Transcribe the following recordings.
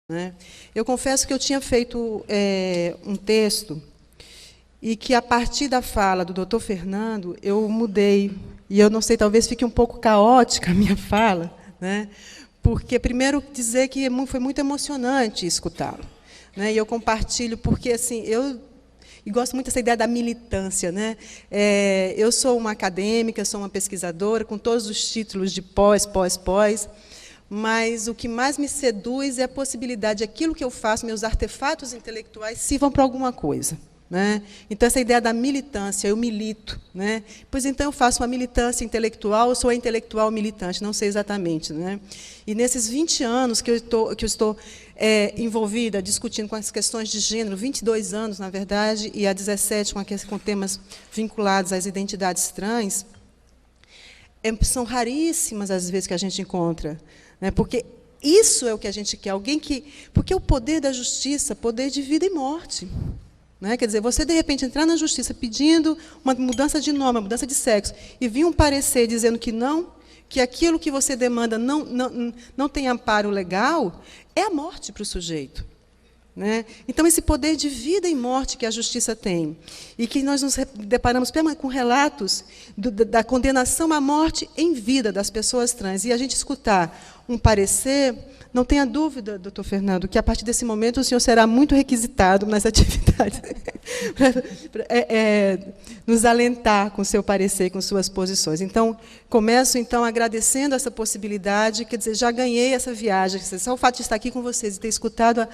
né? Eu confesso que eu tinha feito um texto e que, a partir da fala do doutor Fernando, eu mudei. E eu não sei, talvez fique um pouco caótica a minha fala, né? Porque, primeiro, dizer que foi muito emocionante escutá-lo, né? E eu compartilho, porque assim, eu gosto muito dessa ideia da militância, né? Eu sou uma acadêmica, sou uma pesquisadora, com todos os títulos de pós, mas o que mais me seduz é a possibilidade de aquilo que eu faço, meus artefatos intelectuais, sirvam para alguma coisa, né? Então, essa ideia da militância, eu milito, né? Pois então eu faço uma militância intelectual, eu sou a intelectual militante, não sei exatamente, né? E nesses 20 anos que eu estou envolvida, discutindo com as questões de gênero, 22 anos, na verdade, e há 17 com temas vinculados às identidades trans, são raríssimas as vezes que a gente encontra, né? Porque isso é o que a gente quer, alguém que... Porque o poder da justiça, poder de vida e morte. Né? Quer dizer, você, de repente, entrar na justiça pedindo uma mudança de nome, uma mudança de sexo, e vir um parecer dizendo que não, que aquilo que você demanda não tem amparo legal, é a morte para o sujeito. Né? Então, esse poder de vida e morte que a justiça tem, e que nós nos deparamos com relatos da condenação à morte em vida das pessoas trans, e a gente escutar um parecer, não tenha dúvida, doutor Fernando, que, a partir desse momento, o senhor será muito requisitado nas atividades, para nos alentar com o seu parecer, com suas posições. Então, começo, então, agradecendo essa possibilidade, quer dizer, já ganhei essa viagem, só o fato de estar aqui com vocês e ter escutado,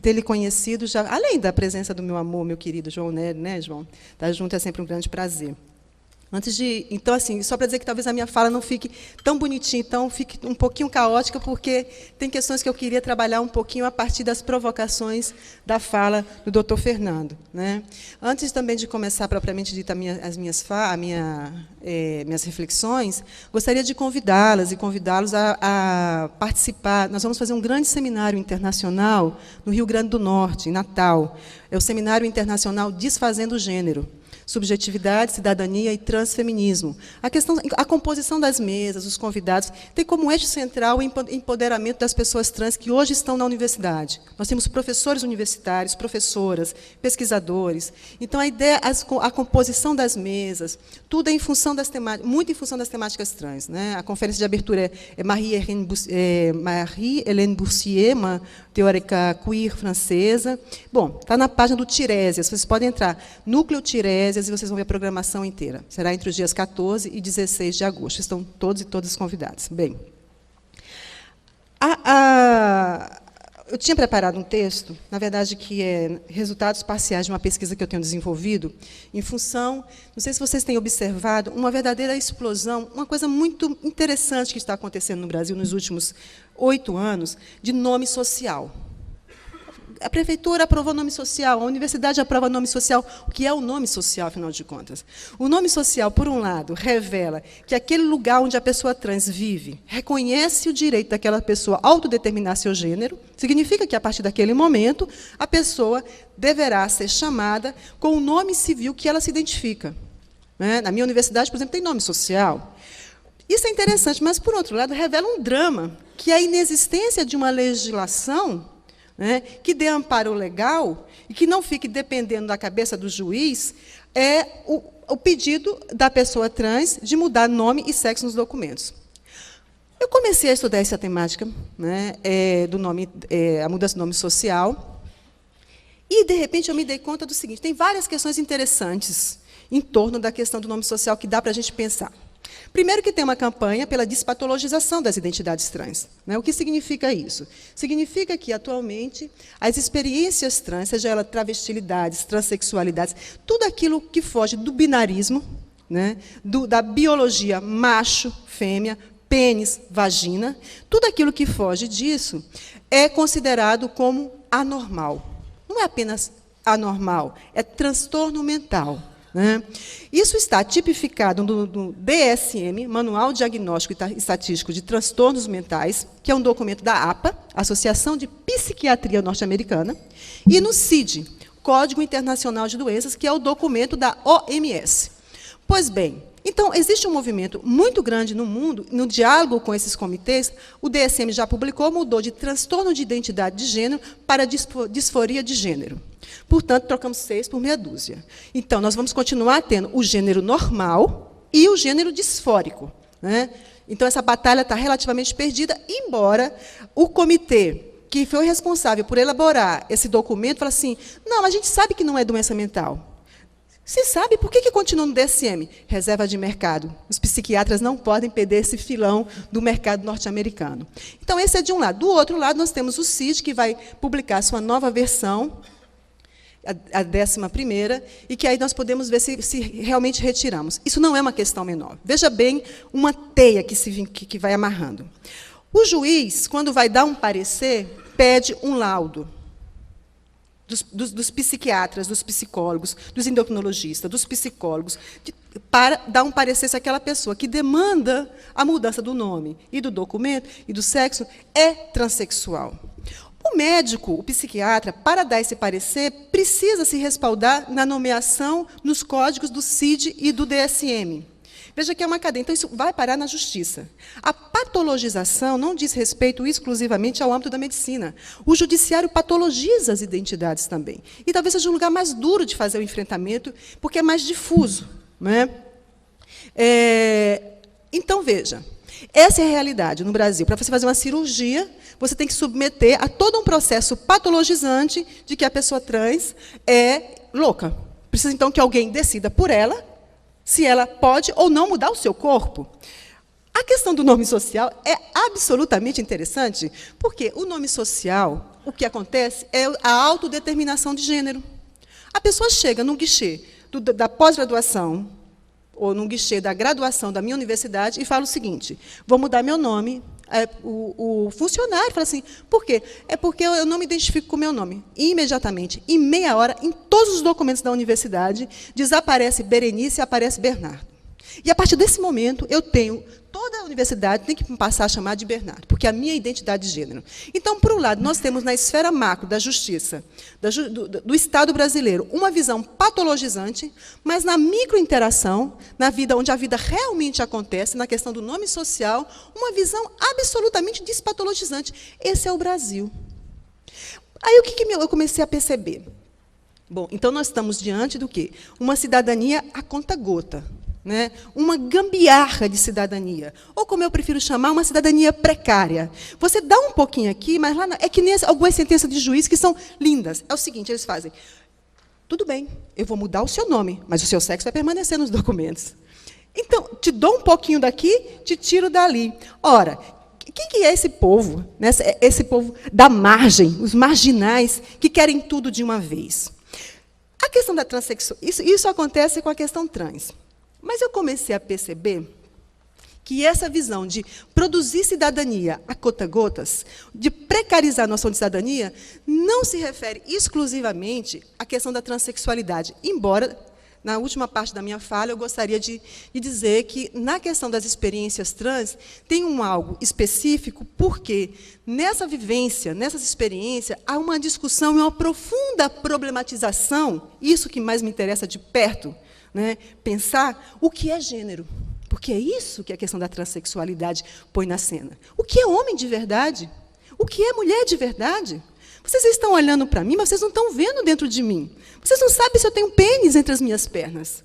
ter lhe conhecido, já, além da presença do meu amor, meu querido João Nery, né, João? Estar junto é sempre um grande prazer. Então, assim, só para dizer que talvez a minha fala não fique tão bonitinha, então fique um pouquinho caótica, porque tem questões que eu queria trabalhar um pouquinho a partir das provocações da fala do doutor Fernando. Né? Antes também de começar propriamente dita as minhas reflexões, gostaria de convidá-las e convidá-los a participar. Nós vamos fazer um grande seminário internacional no Rio Grande do Norte, em Natal. É o Seminário Internacional Desfazendo o Gênero. Subjetividade, cidadania e transfeminismo. A composição das mesas, os convidados, tem como eixo central o empoderamento das pessoas trans que hoje estão na universidade. Nós temos professores universitários, professoras, pesquisadores. Então, a ideia, a composição das mesas, tudo é em função das temáticas, muito em função das temáticas trans. Né? A conferência de abertura é Marie-Hélène Boursier, uma teórica queer francesa. Bom, está na página do Tiresias, vocês podem entrar. Núcleo Tiresias, e vocês vão ver a programação inteira. Será entre os dias 14 e 16 de agosto. Estão todos e todas convidados. Bem, eu tinha preparado um texto, na verdade, que é resultados parciais de uma pesquisa que eu tenho desenvolvido, em função, não sei se vocês têm observado, uma verdadeira explosão, uma coisa muito interessante que está acontecendo no Brasil nos últimos 8 anos, de nome social. A prefeitura aprovou nome social, a universidade aprova nome social. O que é o nome social, afinal de contas? O nome social, por um lado, revela que aquele lugar onde a pessoa trans vive reconhece o direito daquela pessoa a autodeterminar seu gênero, significa que, a partir daquele momento, a pessoa deverá ser chamada com o nome civil que ela se identifica. Né? Na minha universidade, por exemplo, tem nome social. Isso é interessante, mas, por outro lado, revela um drama, que é a inexistência de uma legislação, né, que dê amparo legal e que não fique dependendo da cabeça do juiz, é o pedido da pessoa trans de mudar nome e sexo nos documentos. Eu comecei a estudar essa temática, né, a mudança do nome social, e, de repente, eu me dei conta do seguinte: tem várias questões interessantes em torno da questão do nome social que dá para a gente pensar. Primeiro, que tem uma campanha pela despatologização das identidades trans. Né? O que significa isso? Significa que, atualmente, as experiências trans, seja ela travestilidades, transexualidades, tudo aquilo que foge do binarismo, né? Da biologia macho, fêmea, pênis, vagina, tudo aquilo que foge disso é considerado como anormal. Não é apenas anormal, é transtorno mental. Né? Isso está tipificado no DSM, Manual Diagnóstico e Estatístico de Transtornos Mentais, que é um documento da APA, Associação de Psiquiatria Norte-Americana, e no CID, Código Internacional de Doenças, que é o documento da OMS. Pois bem, Então, existe um movimento muito grande no mundo, no diálogo com esses comitês. O DSM já publicou, mudou de transtorno de identidade de gênero para disforia de gênero. Portanto, trocamos 6 por meia dúzia. Então, nós vamos continuar tendo o gênero normal e o gênero disfórico, né? Então, essa batalha está relativamente perdida, embora o comitê que foi responsável por elaborar esse documento fale assim, não, a gente sabe que não é doença mental. Se sabe, por que continua no DSM? Reserva de mercado. Os psiquiatras não podem perder esse filão do mercado norte-americano. Então, esse é de um lado. Do outro lado, nós temos o CID, que vai publicar sua nova versão, a 11ª, e que aí nós podemos ver se realmente retiramos. Isso não é uma questão menor. Veja bem uma teia que vai amarrando. O juiz, quando vai dar um parecer, pede um laudo dos psiquiatras, dos psicólogos, dos endocrinologistas, dos psicólogos, para dar um parecer se aquela pessoa que demanda a mudança do nome e do documento e do sexo é transexual. O médico, o psiquiatra, para dar esse parecer, precisa se respaldar na nomeação nos códigos do CID e do DSM. Veja que é uma cadeia. Então, isso vai parar na justiça. A patologização não diz respeito exclusivamente ao âmbito da medicina. O judiciário patologiza as identidades também. E talvez seja um lugar mais duro de fazer o enfrentamento, porque é mais difuso, né? Então, veja, essa é a realidade no Brasil. Para você fazer uma cirurgia, você tem que submeter a todo um processo patologizante de que a pessoa trans é louca. Precisa, então, que alguém decida por ela se ela pode ou não mudar o seu corpo. A questão do nome social é absolutamente interessante, porque o nome social, o que acontece é a autodeterminação de gênero. A pessoa chega num guichê da pós-graduação, ou num guichê da graduação da minha universidade, e fala o seguinte, vou mudar meu nome. O funcionário fala assim, por quê? É porque eu não me identifico com o meu nome. E, imediatamente, em meia hora, em todos os documentos da universidade, desaparece Berenice e aparece Bernardo. E, a partir desse momento, toda a universidade tem que me passar a chamar de Bernardo, porque é a minha identidade de gênero. Então, por um lado, nós temos na esfera macro da justiça, do Estado brasileiro, uma visão patologizante, mas na microinteração, na vida onde a vida realmente acontece, na questão do nome social, uma visão absolutamente despatologizante. Esse é o Brasil. Aí, o que eu comecei a perceber? Bom, então, nós estamos diante do quê? Uma cidadania a conta-gota. Né? Uma gambiarra de cidadania, ou, como eu prefiro chamar, uma cidadania precária. Você dá um pouquinho aqui, mas lá não. É que nem algumas sentenças de juiz que são lindas. É o seguinte, eles fazem, tudo bem, eu vou mudar o seu nome, mas o seu sexo vai permanecer nos documentos. Então, te dou um pouquinho daqui, te tiro dali. Ora, quem que é esse povo? Né? Esse povo da margem, os marginais, que querem tudo de uma vez. A questão da transexualidade, isso acontece com a questão trans. Mas eu comecei a perceber que essa visão de produzir cidadania a conta-gotas, de precarizar a noção de cidadania, não se refere exclusivamente à questão da transexualidade, embora, na última parte da minha fala, eu gostaria de dizer que, na questão das experiências trans, tem algo específico, porque nessa vivência, nessas experiências, há uma discussão e uma profunda problematização, isso que mais me interessa de perto, né, pensar o que é gênero. Porque é isso que a questão da transexualidade põe na cena. O que é homem de verdade? O que é mulher de verdade? Vocês estão olhando para mim, mas vocês não estão vendo dentro de mim. Vocês não sabem se eu tenho pênis entre as minhas pernas.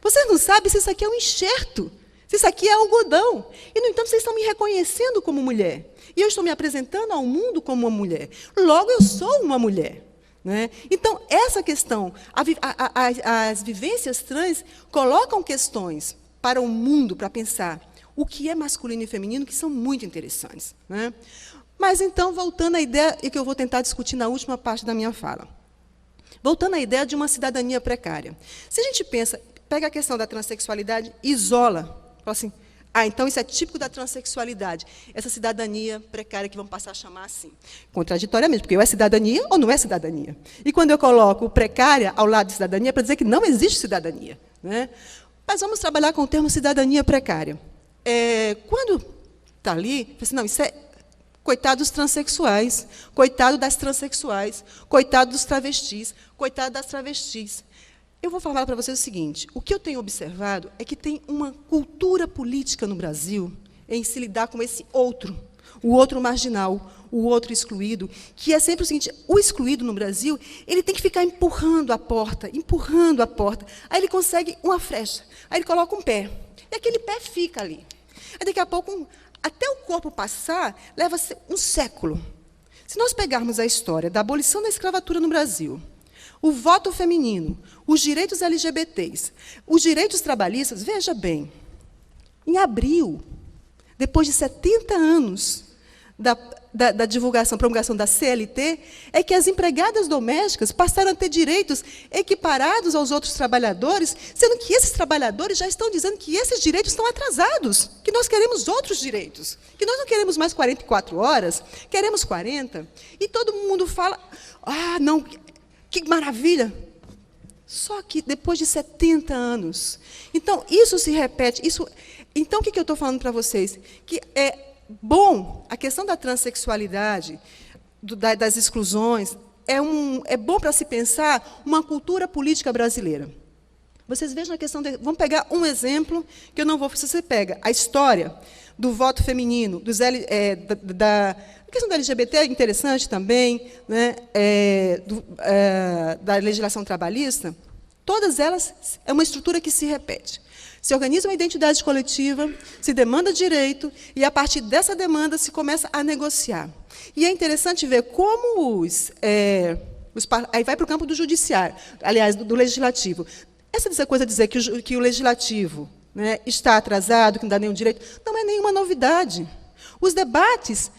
Vocês não sabem se isso aqui é um enxerto, se isso aqui é algodão. E, no entanto, vocês estão me reconhecendo como mulher. E eu estou me apresentando ao mundo como uma mulher. Logo, eu sou uma mulher. Né? Então, essa questão, as vivências trans colocam questões para o mundo, para pensar o que é masculino e feminino, que são muito interessantes. Né? Mas, então, voltando à ideia, e que eu vou tentar discutir na última parte da minha fala, voltando à ideia de uma cidadania precária. Se a gente pega a questão da transexualidade, isola, fala assim, então isso é típico da transexualidade, essa cidadania precária que vamos passar a chamar assim. Contraditoriamente, porque ou é cidadania ou não é cidadania. E quando eu coloco precária ao lado de cidadania, é para dizer que não existe cidadania. Né? Mas vamos trabalhar com o termo cidadania precária. Quando está ali, assim, não, isso é coitado dos transexuais, coitado das transexuais, coitado dos travestis, coitado das travestis. eu vou falar para vocês o seguinte, o que eu tenho observado é que tem uma cultura política no Brasil em se lidar com esse outro, o outro marginal, o outro excluído, que é sempre o seguinte, o excluído no Brasil, ele tem que ficar empurrando a porta, aí ele consegue uma frecha, aí ele coloca um pé, e aquele pé fica ali. Aí, daqui a pouco, até o corpo passar, leva um século. Se nós pegarmos a história da abolição da escravatura no Brasil, o voto feminino, os direitos LGBTs, os direitos trabalhistas, veja bem, em abril, depois de 70 anos da divulgação, promulgação da CLT, é que as empregadas domésticas passaram a ter direitos equiparados aos outros trabalhadores, sendo que esses trabalhadores já estão dizendo que esses direitos estão atrasados, que nós queremos outros direitos, que nós não queremos mais 44 horas, queremos 40, e todo mundo fala, não, que maravilha! Só que depois de 70 anos. Então, isso se repete. Então, o que eu estou falando para vocês? Que é bom, a questão da transexualidade, das exclusões, é bom para se pensar uma cultura política brasileira. Vocês vejam a questão vamos pegar um exemplo, que eu não vou... Se você pega a história do voto feminino, a questão da LGBT é interessante também, né, da legislação trabalhista, todas elas é uma estrutura que se repete. Se organiza uma identidade coletiva, se demanda direito, e, a partir dessa demanda, se começa a negociar. E é interessante ver como aí vai para o campo do judiciário, aliás, do legislativo. Essa coisa de dizer que o legislativo, né, está atrasado, que não dá nenhum direito, não é nenhuma novidade. Os debates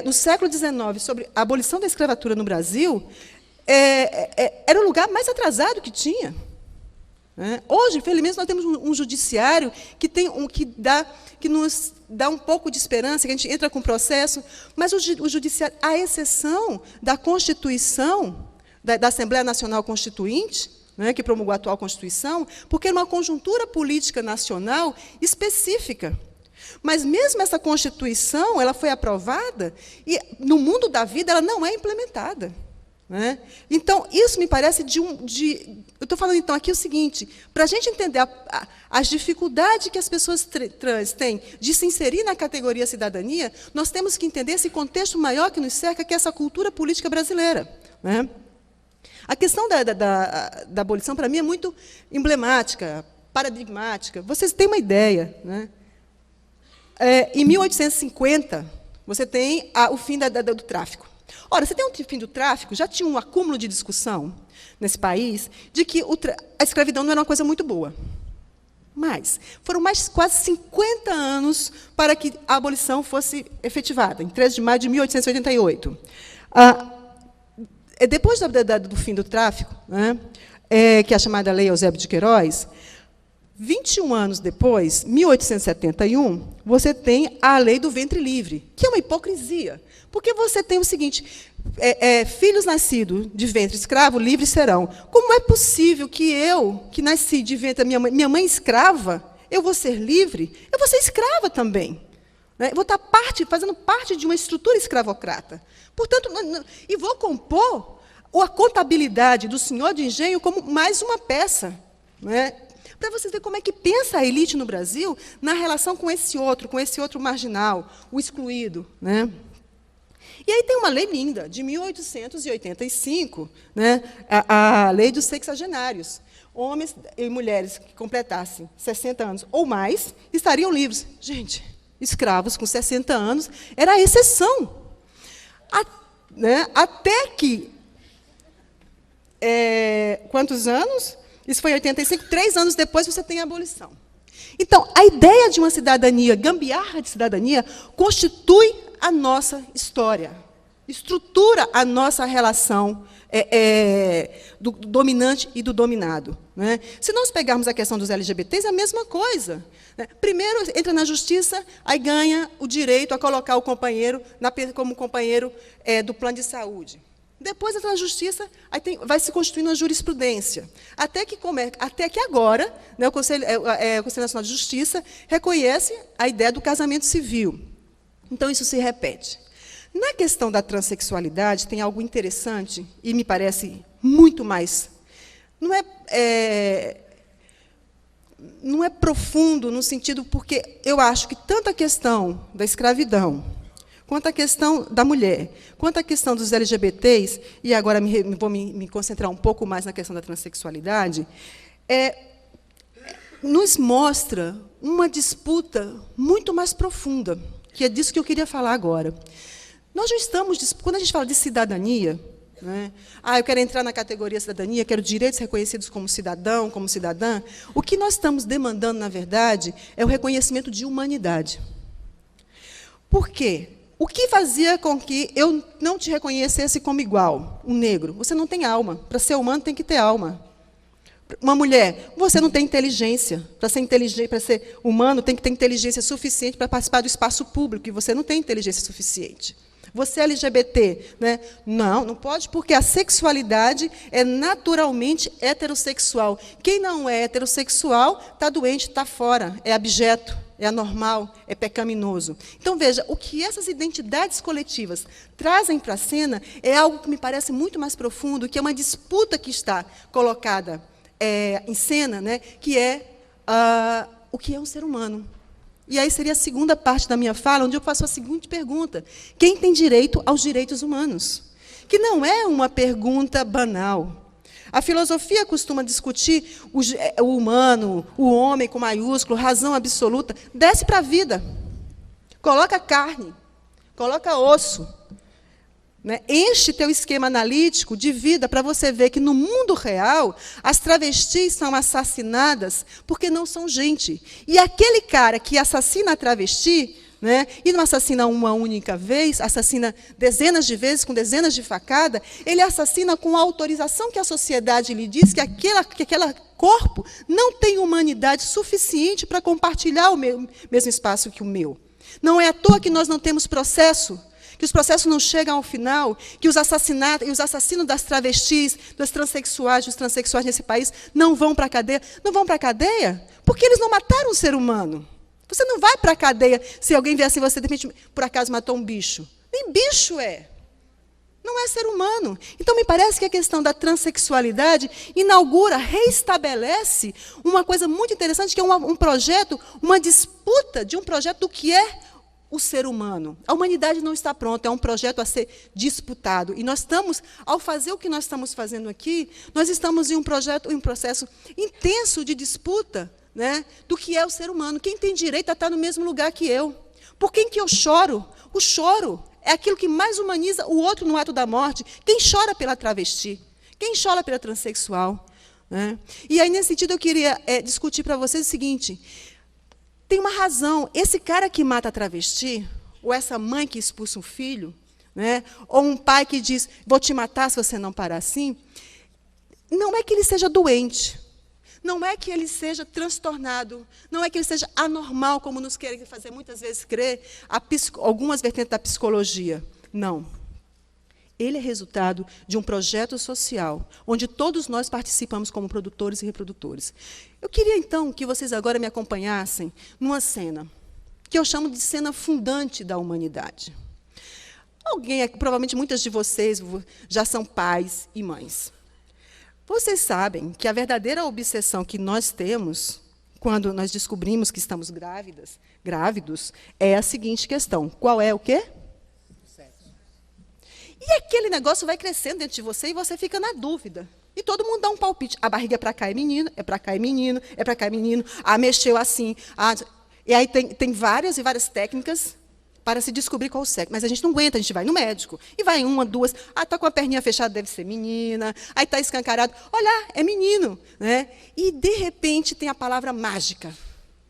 no século XIX sobre a abolição da escravatura no Brasil era o lugar mais atrasado que tinha. Hoje, infelizmente, nós temos um judiciário que nos dá um pouco de esperança, que a gente entra com o processo, mas o judiciário, à exceção da Constituição, da Assembleia Nacional Constituinte, que promulgou a atual Constituição, porque era uma conjuntura política nacional específica. Mas, mesmo essa Constituição, ela foi aprovada, e, no mundo da vida, ela não é implementada. Então, isso me parece eu estou falando, então, aqui o seguinte, para a gente entender as dificuldades que as pessoas trans têm de se inserir na categoria cidadania, nós temos que entender esse contexto maior que nos cerca, que é essa cultura política brasileira. A questão da abolição, para mim, é muito emblemática, paradigmática. Vocês têm uma ideia. Em 1850, você tem o fim do tráfico. Ora, você tem um fim do tráfico, já tinha um acúmulo de discussão nesse país de que a escravidão não era uma coisa muito boa. Mas foram quase 50 anos para que a abolição fosse efetivada, em 13 de maio de 1888. Depois do fim do tráfico, que é a chamada Lei Eusébio de Queiroz, 21 anos depois, 1871, você tem a Lei do Ventre Livre, que é uma hipocrisia, porque você tem o seguinte, filhos nascidos de ventre escravo, livres serão. Como é possível que eu, que nasci de ventre da minha mãe escrava, eu vou ser livre? Eu vou ser escrava também. Eu vou estar fazendo parte de uma estrutura escravocrata. Portanto, e vou compor a contabilidade do senhor de engenho como mais uma peça. Para vocês verem como é que pensa a elite no Brasil na relação com esse outro marginal, o excluído. E aí tem uma lei linda, de 1885, a lei dos sexagenários. Homens e mulheres que completassem 60 anos ou mais estariam livres. Gente, escravos com 60 anos era a exceção. Até que... quantos anos? Isso foi em 85, 3 anos depois você tem a abolição. Então, a ideia de uma cidadania, gambiarra de cidadania, constitui a nossa história, estrutura a nossa relação do dominante e do dominado. Se nós pegarmos a questão dos LGBTs, é a mesma coisa. Primeiro, entra na justiça, aí ganha o direito a colocar o companheiro como companheiro do plano de saúde. Depois entra na justiça, aí vai se constituindo uma jurisprudência. Até que agora, o Conselho Nacional de Justiça reconhece a ideia do casamento civil. Então, isso se repete. Na questão da transexualidade, tem algo interessante, e me parece muito mais não é profundo no sentido, porque eu acho que tanto a questão da escravidão, quanto a questão da mulher, quanto a questão dos LGBTs, e agora vou me concentrar um pouco mais na questão da transexualidade, nos mostra uma disputa muito mais profunda, que é disso que eu queria falar agora. Nós não estamos, quando a gente fala de cidadania, né, eu quero entrar na categoria cidadania, quero direitos reconhecidos como cidadão, como cidadã, o que nós estamos demandando, na verdade, é o reconhecimento de humanidade. Por quê? O que fazia com que eu não te reconhecesse como igual? Um negro, você não tem alma. Para ser humano, tem que ter alma. Uma mulher, você não tem inteligência. Para ser humano, tem que ter inteligência suficiente para participar do espaço público, e você não tem inteligência suficiente. Você é LGBT, né? Não pode, porque a sexualidade é naturalmente heterossexual. Quem não é heterossexual está doente, está fora, é abjeto, é anormal, é pecaminoso. Então, veja, o que essas identidades coletivas trazem para a cena é algo que me parece muito mais profundo, que é uma disputa que está colocada em cena, né, que é o que é um ser humano. E aí seria a segunda parte da minha fala, onde eu faço a seguinte pergunta: quem tem direito aos direitos humanos? Que não é uma pergunta banal. A filosofia costuma discutir o humano, o homem com maiúsculo, razão absoluta. Desce para a vida. Coloca carne, coloca osso. Né? Enche teu esquema analítico de vida para você ver que, no mundo real, as travestis são assassinadas porque não são gente. E aquele cara que assassina a travesti, né, e não assassina uma única vez, assassina dezenas de vezes, com dezenas de facadas, ele assassina com a autorização que a sociedade lhe diz que aquele corpo não tem humanidade suficiente para compartilhar o mesmo espaço que o meu. Não é à toa que nós não temos processo, que os processos não chegam ao final, que os assassinatos e os assassinos das travestis, dos transexuais nesse país não vão para a cadeia. Não vão para a cadeia porque eles não mataram um ser humano. Você não vai para a cadeia se alguém vier assim, você, de repente, por acaso, matou um bicho. Nem bicho é. Não é ser humano. Então, me parece que a questão da transexualidade inaugura, reestabelece uma coisa muito interessante, que é um projeto, uma disputa de um projeto do que é o ser humano. A humanidade não está pronta, é um projeto a ser disputado. E nós estamos, ao fazer o que nós estamos fazendo aqui, nós estamos em um processo intenso de disputa, né, do que é o ser humano. Quem tem direito a estar no mesmo lugar que eu? Por quem que eu choro? O choro é aquilo que mais humaniza o outro no ato da morte. Quem chora pela travesti? Quem chora pela transexual? Né? E aí, nesse sentido, eu queria discutir para vocês o seguinte: tem uma razão. Esse cara que mata a travesti, ou essa mãe que expulsa um filho, né, ou um pai que diz, vou te matar se você não parar assim, não é que ele seja doente, não é que ele seja transtornado, não é que ele seja anormal, como nos querem fazer muitas vezes crer algumas vertentes da psicologia. Não. Ele é resultado de um projeto social, onde todos nós participamos como produtores e reprodutores. Eu queria, então, que vocês agora me acompanhassem numa cena, que eu chamo de cena fundante da humanidade. Provavelmente muitas de vocês já são pais e mães. Vocês sabem que a verdadeira obsessão que nós temos, quando nós descobrimos que estamos grávidos, é a seguinte questão: qual é o quê? E aquele negócio vai crescendo dentro de você e você fica na dúvida. E todo mundo dá um palpite. A barriga é para cá é menino, é para cá é menino, é para cá é menino. Mexeu assim. E aí tem várias e várias técnicas para se descobrir qual o sexo. Mas a gente não aguenta, a gente vai no médico. E vai uma, duas. Está com a perninha fechada, deve ser menina. Aí está escancarado. Olha, é menino. Né? E, de repente, tem a palavra mágica,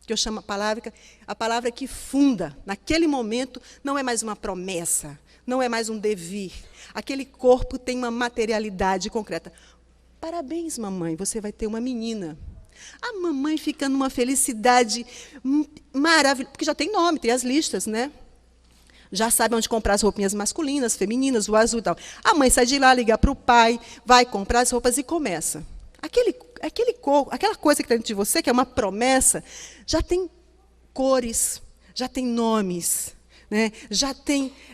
que eu chamo a palavra que funda. Naquele momento, não é mais uma promessa, não é mais um devir. Aquele corpo tem uma materialidade concreta. Parabéns, mamãe, você vai ter uma menina. A mamãe fica numa felicidade maravilhosa, porque já tem nome, tem as listas, né? Já sabe onde comprar as roupinhas masculinas, femininas, o azul e tal. A mãe sai de lá, liga para o pai, vai comprar as roupas e começa. Aquela coisa que está dentro de você, que é uma promessa, já tem cores, já tem nomes, né?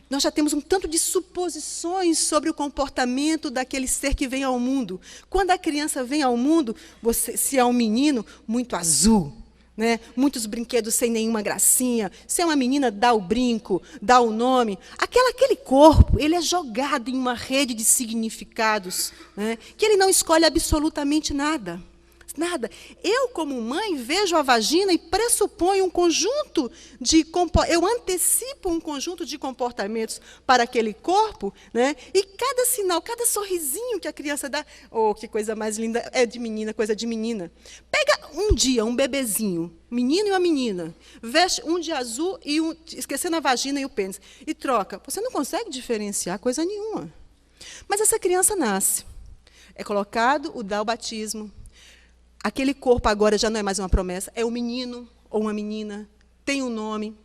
Nós já temos um tanto de suposições sobre o comportamento daquele ser que vem ao mundo. Quando a criança vem ao mundo, se é um menino, muito azul, né? Muitos brinquedos sem nenhuma gracinha. Se é uma menina, dá o brinco, dá o nome. Aquele corpo, ele é jogado em uma rede de significados, né? Que ele não escolhe absolutamente nada. Nada. Eu, como mãe, vejo a vagina e pressuponho um conjunto de... Eu antecipo um conjunto de comportamentos para aquele corpo, né? E cada sinal, cada sorrisinho que a criança dá... Oh, que coisa mais linda! É de menina, coisa de menina. Pega um dia um bebezinho, menino e uma menina, veste um de azul, esquecendo a vagina e o pênis, e troca. Você não consegue diferenciar coisa nenhuma. Mas essa criança nasce. É colocado, dá o batismo. Aquele corpo agora já não é mais uma promessa, é um menino ou uma menina, tem um nome.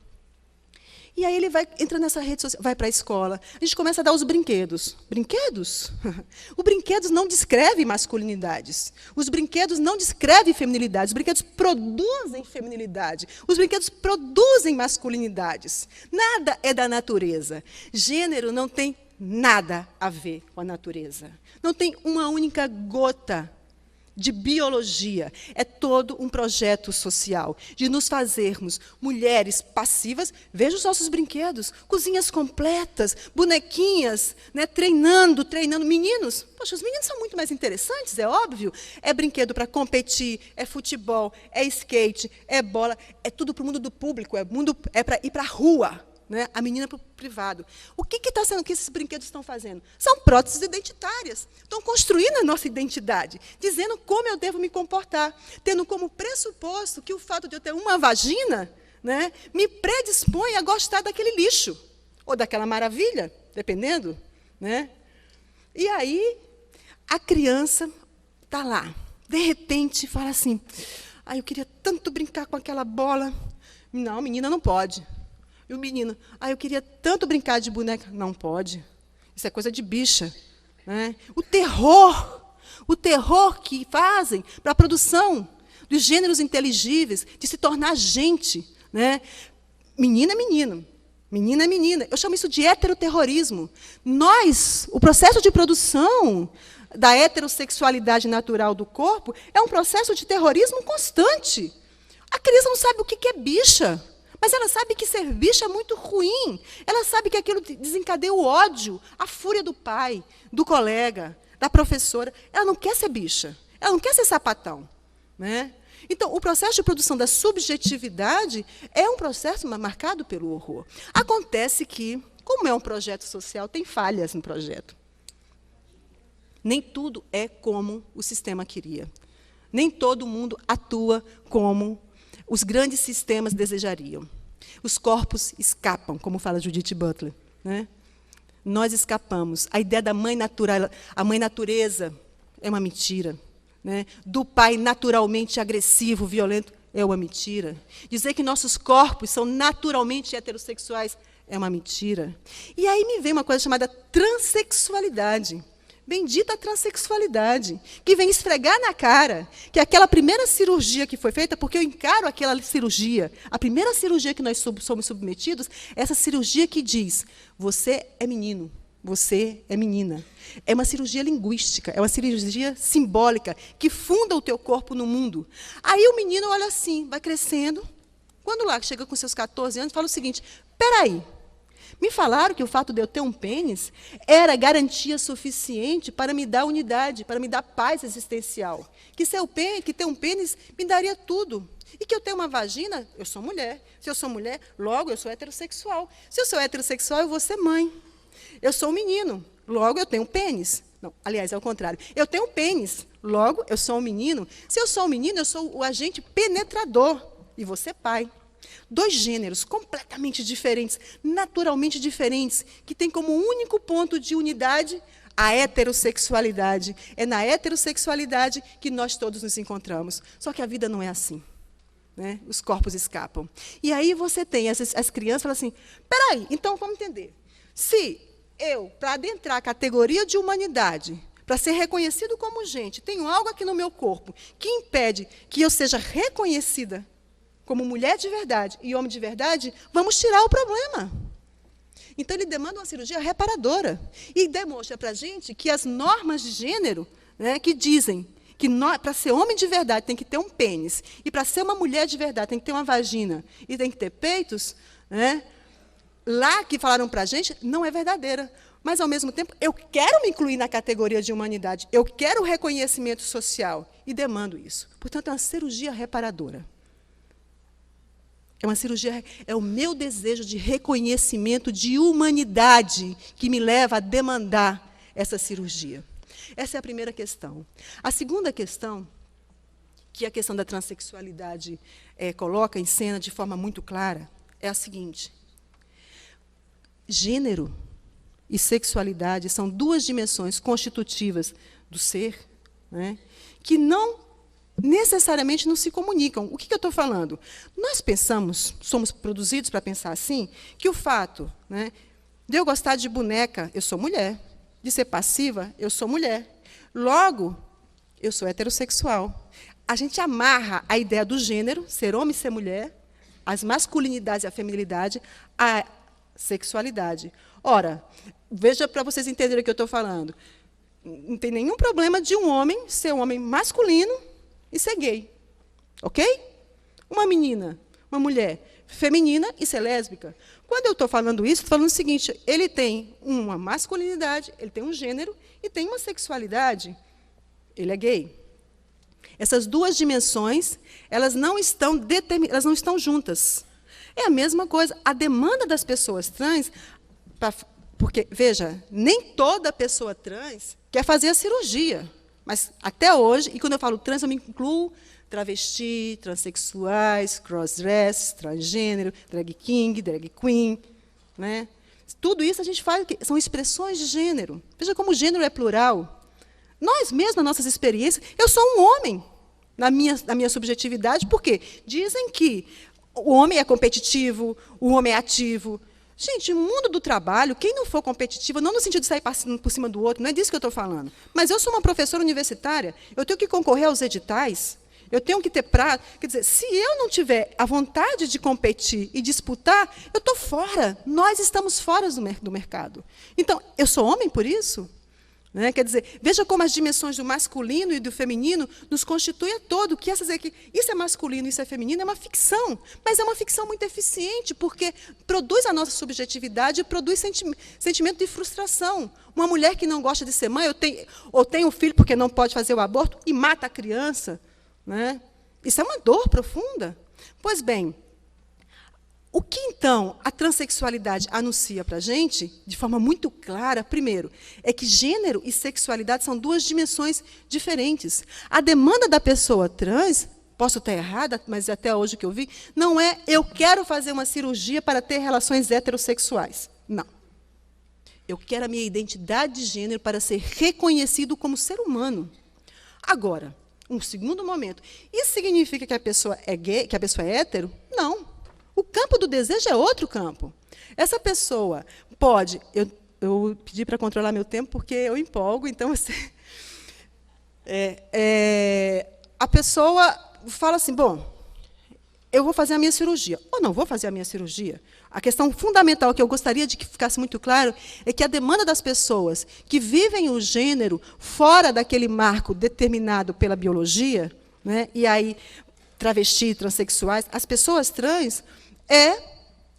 E aí ele entra nessa rede social, vai para a escola. A gente começa a dar os brinquedos. Brinquedos? Os brinquedos não descrevem masculinidades. Os brinquedos não descrevem feminilidades. Os brinquedos produzem feminilidade. Os brinquedos produzem masculinidades. Nada é da natureza. Gênero não tem nada a ver com a natureza. Não tem uma única gota de biologia. É todo um projeto social, de nos fazermos mulheres passivas. Veja os nossos brinquedos, cozinhas completas, bonequinhas, né, treinando. Meninos, poxa, os meninos são muito mais interessantes, é óbvio. É brinquedo para competir, é futebol, é skate, é bola, é tudo para o mundo do público, é para ir para a rua. Né? A menina para o privado. O que esses brinquedos estão fazendo? São próteses identitárias. Estão construindo a nossa identidade, dizendo como eu devo me comportar, tendo como pressuposto que o fato de eu ter uma vagina, né, me predispõe a gostar daquele lixo, ou daquela maravilha, dependendo. Né? E aí, a criança está lá, de repente, fala assim, eu queria tanto brincar com aquela bola. Não, menina, não pode. E o menino, eu queria tanto brincar de boneca. Não pode. Isso é coisa de bicha. Né? O terror que fazem para a produção dos gêneros inteligíveis, de se tornar gente. Né? Menina é menino, menina é menina. Eu chamo isso de heteroterrorismo. O processo de produção da heterossexualidade natural do corpo é um processo de terrorismo constante. A criança não sabe o que é bicha. Mas ela sabe que ser bicha é muito ruim. Ela sabe que aquilo desencadeia o ódio, a fúria do pai, do colega, da professora. Ela não quer ser bicha. Ela não quer ser sapatão. Né? Então, o processo de produção da subjetividade é um processo marcado pelo horror. Acontece que, como é um projeto social, tem falhas no projeto. Nem tudo é como o sistema queria. Nem todo mundo atua como os grandes sistemas desejariam. Os corpos escapam, como fala Judith Butler. Né? Nós escapamos. A ideia da mãe natural, a mãe natureza é uma mentira. Né? Do pai naturalmente agressivo, violento, é uma mentira. Dizer que nossos corpos são naturalmente heterossexuais é uma mentira. E aí me vem uma coisa chamada transexualidade. Bendita a transexualidade, que vem esfregar na cara que aquela primeira cirurgia que foi feita, porque eu encaro aquela cirurgia, a primeira cirurgia que nós somos submetidos, essa cirurgia que diz, você é menino, você é menina. É uma cirurgia linguística, é uma cirurgia simbólica, que funda o teu corpo no mundo. Aí o menino olha assim, vai crescendo, quando lá chega com seus 14 anos, fala o seguinte, espera aí, me falaram que o fato de eu ter um pênis era garantia suficiente para me dar unidade, para me dar paz existencial. Que ter um pênis me daria tudo. E que eu tenho uma vagina, eu sou mulher. Se eu sou mulher, logo eu sou heterossexual. Se eu sou heterossexual, eu vou ser mãe. Eu sou um menino, logo eu tenho um pênis. Não, aliás, é o contrário. Eu tenho um pênis, logo eu sou um menino. Se eu sou um menino, eu sou o agente penetrador. E você pai. Dois gêneros completamente diferentes, naturalmente diferentes, que têm como único ponto de unidade a heterossexualidade. É na heterossexualidade que nós todos nos encontramos. Só que a vida não é assim. Né? Os corpos escapam. E aí você tem as crianças falam assim, espera aí, então vamos entender. Se eu, para adentrar a categoria de humanidade, para ser reconhecido como gente, tenho algo aqui no meu corpo que impede que eu seja reconhecida como mulher de verdade e homem de verdade, vamos tirar o problema. Então, ele demanda uma cirurgia reparadora. E demonstra para a gente que as normas de gênero, né, que dizem que para ser homem de verdade tem que ter um pênis, e para ser uma mulher de verdade tem que ter uma vagina, e tem que ter peitos, né, lá que falaram para a gente, não é verdadeira. Mas, ao mesmo tempo, eu quero me incluir na categoria de humanidade, eu quero o reconhecimento social, e demando isso. Portanto, é uma cirurgia reparadora. É uma cirurgia, é o meu desejo de reconhecimento de humanidade que me leva a demandar essa cirurgia. Essa é a primeira questão. A segunda questão, que a questão da transexualidade coloca em cena de forma muito clara, é a seguinte: gênero e sexualidade são duas dimensões constitutivas do ser, né, que não necessariamente não se comunicam. O que eu estou falando? Nós pensamos, somos produzidos para pensar assim, que o fato, né, de eu gostar de boneca, eu sou mulher, de ser passiva, eu sou mulher. Logo, eu sou heterossexual. A gente amarra a ideia do gênero, ser homem e ser mulher, as masculinidades e a feminilidade, à sexualidade. Ora, veja para vocês entenderem o que eu estou falando. Não tem nenhum problema de um homem ser um homem masculino e ser gay. Ok? Uma menina, uma mulher feminina e ser lésbica. Quando eu estou falando isso, estou falando o seguinte: ele tem uma masculinidade, ele tem um gênero e tem uma sexualidade. Ele é gay. Essas duas dimensões, elas não estão juntas. É a mesma coisa. A demanda das pessoas trans, porque, veja, nem toda pessoa trans quer fazer a cirurgia. Mas, até hoje, e quando eu falo trans, eu me incluo travesti, transexuais, crossdress, transgênero, drag king, drag queen. Né? Tudo isso a gente faz, são expressões de gênero. Veja como o gênero é plural. Nós mesmos, nas nossas experiências, eu sou um homem, na minha subjetividade, porque dizem que o homem é competitivo, o homem é ativo. Gente, no mundo do trabalho, quem não for competitivo, não no sentido de sair passando por cima do outro, não é disso que eu estou falando. Mas eu sou uma professora universitária, eu tenho que concorrer aos editais, eu tenho que ter prazo. Quer dizer, se eu não tiver a vontade de competir e disputar, eu estou fora. Nós estamos fora do mercado. Então, eu sou homem por isso? Né? Quer dizer, veja como as dimensões do masculino e do feminino nos constituem a todo. Que isso é masculino, isso é feminino, é uma ficção. Mas é uma ficção muito eficiente, porque produz a nossa subjetividade e produz sentimento de frustração. Uma mulher que não gosta de ser mãe, ou tem um filho porque não pode fazer o aborto, e mata a criança. Né? Isso é uma dor profunda. Pois bem, o que, então, a transexualidade anuncia para a gente, de forma muito clara, primeiro, é que gênero e sexualidade são duas dimensões diferentes. A demanda da pessoa trans, posso estar errada, mas até hoje o que eu vi, não é eu quero fazer uma cirurgia para ter relações heterossexuais. Não. Eu quero a minha identidade de gênero para ser reconhecido como ser humano. Agora, um segundo momento, isso significa que a pessoa é gay, que a pessoa é hétero? Não. O campo do desejo é outro campo. Essa pessoa pode... Eu pedi para controlar meu tempo porque eu empolgo, então você... a pessoa fala assim, bom, eu vou fazer a minha cirurgia, ou não vou fazer a minha cirurgia. A questão fundamental que eu gostaria de que ficasse muito claro é que a demanda das pessoas que vivem o gênero fora daquele marco determinado pela biologia, né, e aí travesti, transexuais, as pessoas trans, é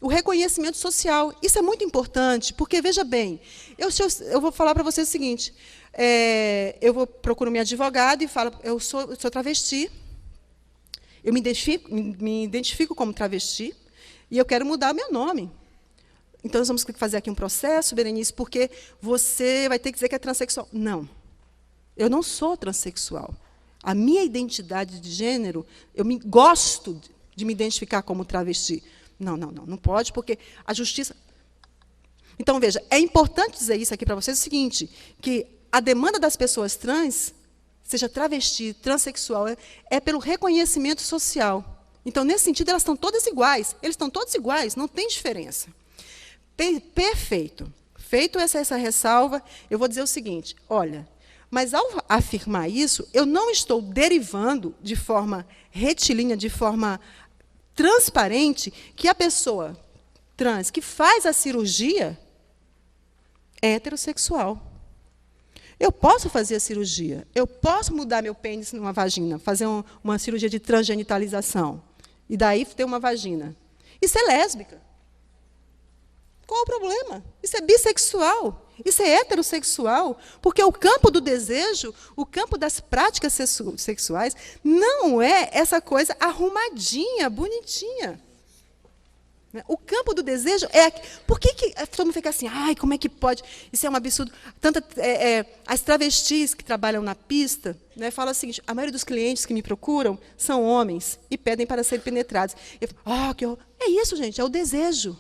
o reconhecimento social. Isso é muito importante, porque, veja bem, eu vou falar para vocês o seguinte, eu procuro meu advogado e falo, eu sou travesti, eu me identifico como travesti, e eu quero mudar o meu nome. Então, nós vamos fazer aqui um processo, Berenice, porque você vai ter que dizer que é transexual. Não, eu não sou transexual. A minha identidade de gênero, gosto de me identificar como travesti. Não pode, porque a justiça... Então, veja, é importante dizer isso aqui para vocês, o seguinte, que a demanda das pessoas trans, seja travesti, transexual, é pelo reconhecimento social. Então, nesse sentido, elas estão todas iguais. Eles estão todos iguais, não tem diferença. Perfeito. Feito essa ressalva, eu vou dizer o seguinte, olha... Mas, ao afirmar isso, eu não estou derivando de forma retilínea, de forma transparente, que a pessoa trans que faz a cirurgia heterossexual. Eu posso fazer a cirurgia, eu posso mudar meu pênis numa vagina, fazer uma cirurgia de transgenitalização, e daí ter uma vagina. Isso é lésbica. Qual o problema? Isso é bissexual, isso é heterossexual, porque o campo do desejo, o campo das práticas sexuais, não é essa coisa arrumadinha, bonitinha. O campo do desejo é... Por que todo mundo fica assim, ai, como é que pode? Isso é um absurdo. As travestis que trabalham na pista, né, falam o seguinte, a maioria dos clientes que me procuram são homens e pedem para serem penetrados. Eu falo, que horror. É isso, gente, é o desejo,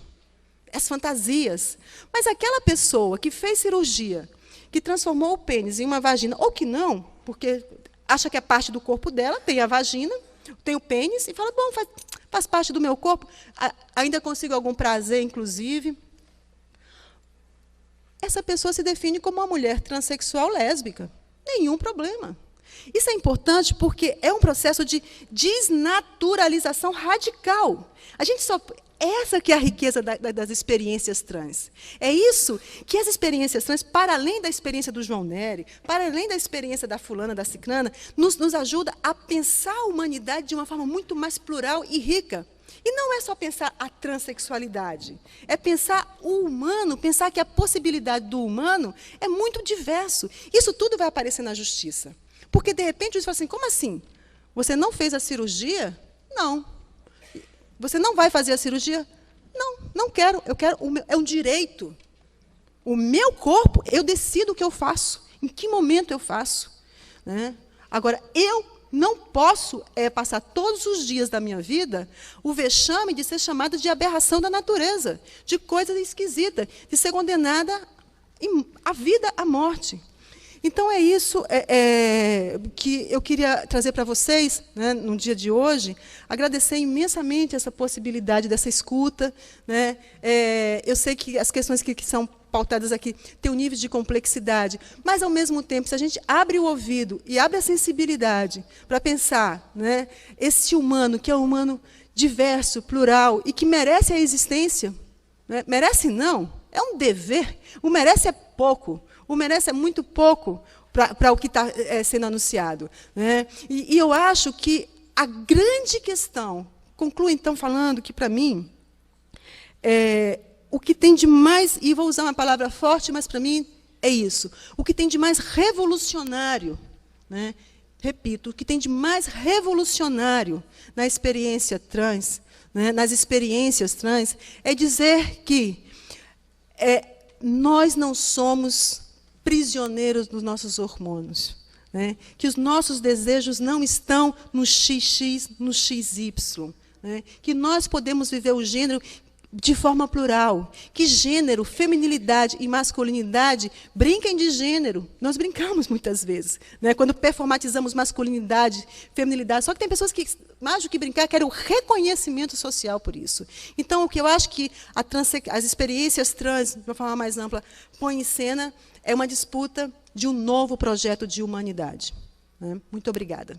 as fantasias. Mas aquela pessoa que fez cirurgia, que transformou o pênis em uma vagina, ou que não, porque acha que é parte do corpo dela, tem a vagina, tem o pênis, e fala, bom, faz parte do meu corpo, ainda consigo algum prazer, inclusive. Essa pessoa se define como uma mulher transexual lésbica. Nenhum problema. Isso é importante porque é um processo de desnaturalização radical. A gente só... Essa que é a riqueza das experiências trans. É isso que as experiências trans, para além da experiência do João Nery, para além da experiência da fulana, da ciclana, nos ajuda a pensar a humanidade de uma forma muito mais plural e rica. E não é só pensar a transexualidade, é pensar o humano, pensar que a possibilidade do humano é muito diverso. Isso tudo vai aparecer na justiça. Porque, de repente, eles falam assim, como assim? Você não fez a cirurgia? Não. Você não vai fazer a cirurgia? Não, não quero. Eu quero. É um direito. O meu corpo, eu decido o que eu faço, em que momento eu faço. Né? Agora, eu não posso passar todos os dias da minha vida o vexame de ser chamada de aberração da natureza, de coisa esquisita, de ser condenada à vida, à morte. Então, é isso que eu queria trazer para vocês, né, no dia de hoje, agradecer imensamente essa possibilidade dessa escuta. Né? Eu sei que as questões que são pautadas aqui têm um nível de complexidade, mas, ao mesmo tempo, se a gente abre o ouvido e abre a sensibilidade para pensar, né, esse humano, que é um humano diverso, plural, e que merece a existência, né? Merece não, é um dever, o merece é pouco. O merece é muito pouco para o que está sendo anunciado. Né? E eu acho que a grande questão, concluo então falando que, para mim, o que tem de mais, e vou usar uma palavra forte, mas para mim é isso, o que tem de mais revolucionário, né? Repito, o que tem de mais revolucionário na experiência trans, né? Nas experiências trans, é dizer que nós não somos prisioneiros dos nossos hormônios, né? Que os nossos desejos não estão no XX, no XY, né? Que nós podemos viver o gênero de forma plural, que gênero, feminilidade e masculinidade brinquem de gênero. Nós brincamos muitas vezes, né? Quando performatizamos masculinidade, feminilidade, só que tem pessoas que, mais do que brincar, querem o reconhecimento social por isso. Então, o que eu acho que as experiências trans, de uma forma mais ampla, põem em cena é uma disputa de um novo projeto de humanidade. Né? Muito obrigada.